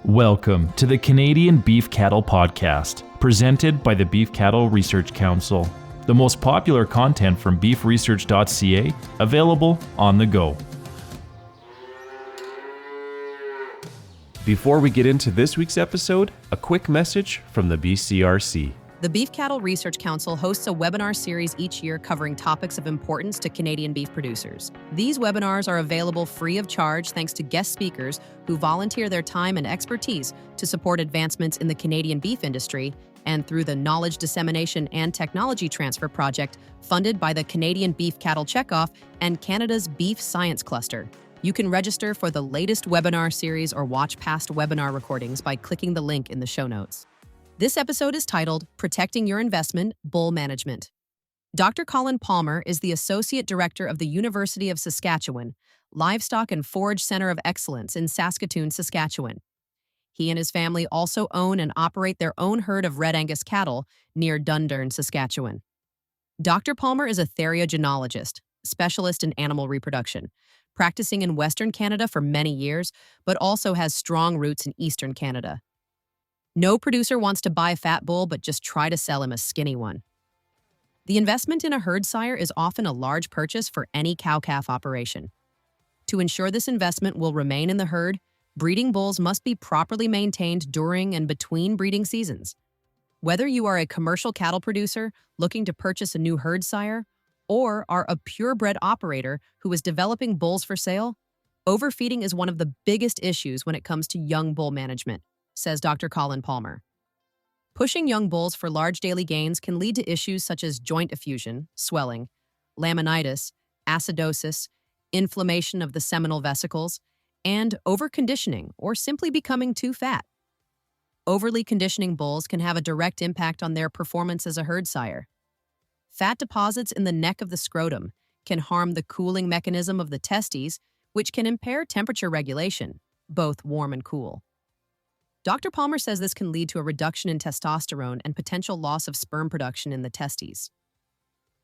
Welcome to the Canadian Beef Cattle Podcast, presented by the Beef Cattle Research Council, the most popular content from beefresearch.ca, available on the go. Before we get into this week's episode, a quick message from the BCRC. The Beef Cattle Research Council hosts a webinar series each year covering topics of importance to Canadian beef producers. These webinars are available free of charge thanks to guest speakers who volunteer their time and expertise to support advancements in the Canadian beef industry and through the Knowledge Dissemination and Technology Transfer Project funded by the Canadian Beef Cattle Checkoff and Canada's Beef Science Cluster. You can register for the latest webinar series or watch past webinar recordings by clicking the link in the show notes. This episode is titled, Protecting Your Investment, Bull Management. Dr. Colin Palmer is the Associate Director of the University of Saskatchewan, Livestock and Forage Center of Excellence in Saskatoon, Saskatchewan. He and his family also own and operate their own herd of Red Angus cattle near Dundurn, Saskatchewan. Dr. Palmer is a theriogenologist, specialist in animal reproduction, practicing in Western Canada for many years, but also has strong roots in Eastern Canada. No producer wants to buy a fat bull, but just try to sell him a skinny one. The investment in a herd sire is often a large purchase for any cow-calf operation. To ensure this investment will remain in the herd, breeding bulls must be properly maintained during and between breeding seasons. Whether you are a commercial cattle producer looking to purchase a new herd sire, or are a purebred operator who is developing bulls for sale, overfeeding is one of the biggest issues when it comes to young bull management, says Dr. Colin Palmer. Pushing young bulls for large daily gains can lead to issues such as joint effusion, swelling, laminitis, acidosis, inflammation of the seminal vesicles, and overconditioning or simply becoming too fat. Overly conditioning bulls can have a direct impact on their performance as a herd sire. Fat deposits in the neck of the scrotum can harm the cooling mechanism of the testes, which can impair temperature regulation, both warm and cool. Dr. Palmer says this can lead to a reduction in testosterone and potential loss of sperm production in the testes.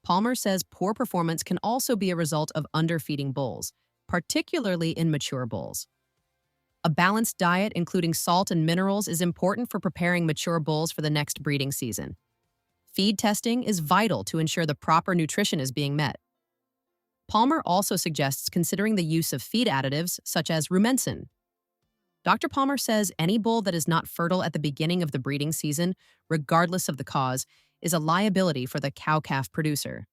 Palmer says poor performance can also be a result of underfeeding bulls, particularly in mature bulls. A balanced diet, including salt and minerals, is important for preparing mature bulls for the next breeding season. Feed testing is vital to ensure the proper nutrition is being met. Palmer also suggests considering the use of feed additives such as rumensin. Dr. Palmer says any bull that is not fertile at the beginning of the breeding season, regardless of the cause, is a liability for the cow-calf producer.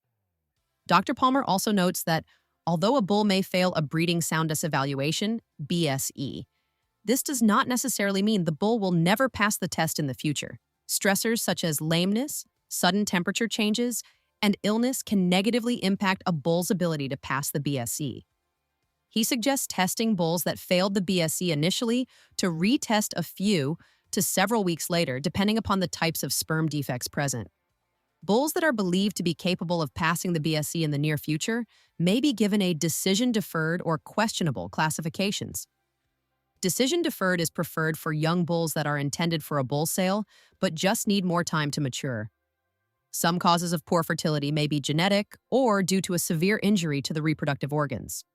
Dr. Palmer also notes that although a bull may fail a breeding soundness evaluation, BSE, this does not necessarily mean the bull will never pass the test in the future. Stressors such as lameness, sudden temperature changes, and illness can negatively impact a bull's ability to pass the BSE. He suggests testing bulls that failed the BSE initially to retest a few to several weeks later, depending upon the types of sperm defects present. Bulls that are believed to be capable of passing the BSE in the near future may be given a decision-deferred or questionable classifications. Decision-deferred is preferred for young bulls that are intended for a bull sale, but just need more time to mature. Some causes of poor fertility may be genetic or due to a severe injury to the reproductive organs.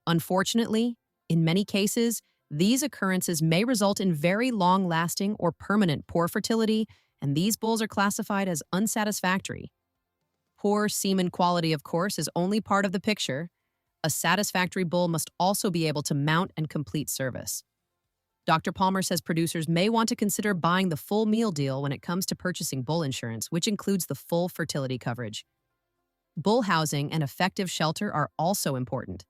Unfortunately, in many cases, these occurrences may result in very long-lasting or permanent poor fertility, and these bulls are classified as unsatisfactory. Poor semen quality, of course, is only part of the picture. A satisfactory bull must also be able to mount and complete service. Dr. Palmer says producers may want to consider buying the full meal deal when it comes to purchasing bull insurance, which includes the full fertility coverage. Bull housing and effective shelter are also important.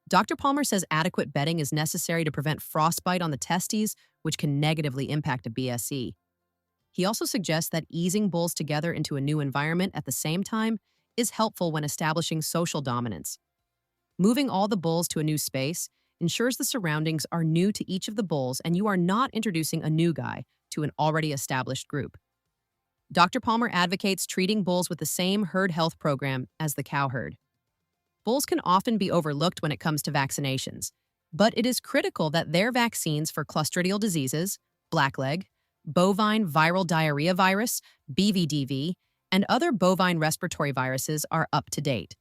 Dr. Palmer says adequate bedding is necessary to prevent frostbite on the testes, which can negatively impact a BSE. He also suggests that easing bulls together into a new environment at the same time is helpful when establishing social dominance. Moving all the bulls to a new space ensures the surroundings are new to each of the bulls and you are not introducing a new guy to an already established group. Dr. Palmer advocates treating bulls with the same herd health program as the cow herd. Bulls can often be overlooked when it comes to vaccinations, but it is critical that their vaccines for clostridial diseases, blackleg, bovine viral diarrhea virus, BVDV, and other bovine respiratory viruses are up to date.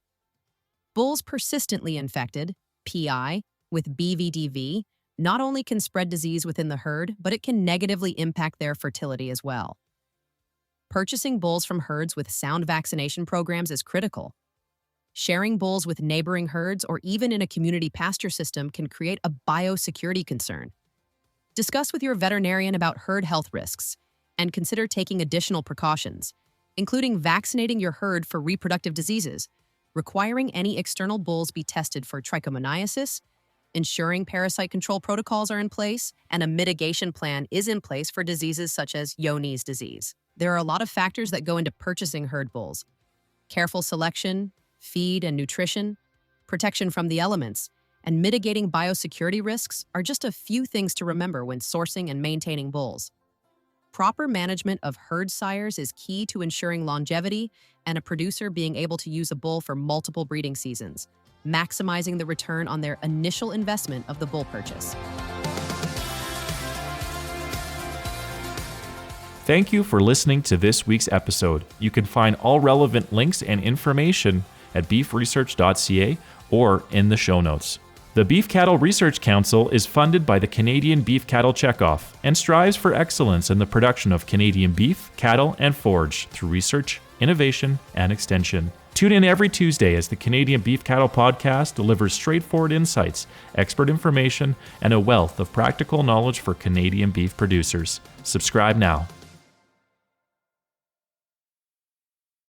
Bulls persistently infected, PI, with BVDV not only can spread disease within the herd, but it can negatively impact their fertility as well. Purchasing bulls from herds with sound vaccination programs is critical. Sharing bulls with neighboring herds or even in a community pasture system can create a biosecurity concern. Discuss with your veterinarian about herd health risks and consider taking additional precautions, including vaccinating your herd for reproductive diseases, requiring any external bulls be tested for trichomoniasis, ensuring parasite control protocols are in place, and a mitigation plan is in place for diseases such as Johne's disease. There are a lot of factors that go into purchasing herd bulls. Careful selection, feed and nutrition, protection from the elements, and mitigating biosecurity risks are just a few things to remember when sourcing and maintaining bulls. Proper management of herd sires is key to ensuring longevity and a producer being able to use a bull for multiple breeding seasons, maximizing the return on their initial investment of the bull purchase. Thank you for listening to this week's episode. You can find all relevant links and information at beefresearch.ca or in the show notes. The Beef Cattle Research Council is funded by the Canadian Beef Cattle Checkoff and strives for excellence in the production of Canadian beef, cattle, and forage through research, innovation, and extension. Tune in every Tuesday as the Canadian Beef Cattle Podcast delivers straightforward insights, expert information, and a wealth of practical knowledge for Canadian beef producers. Subscribe now.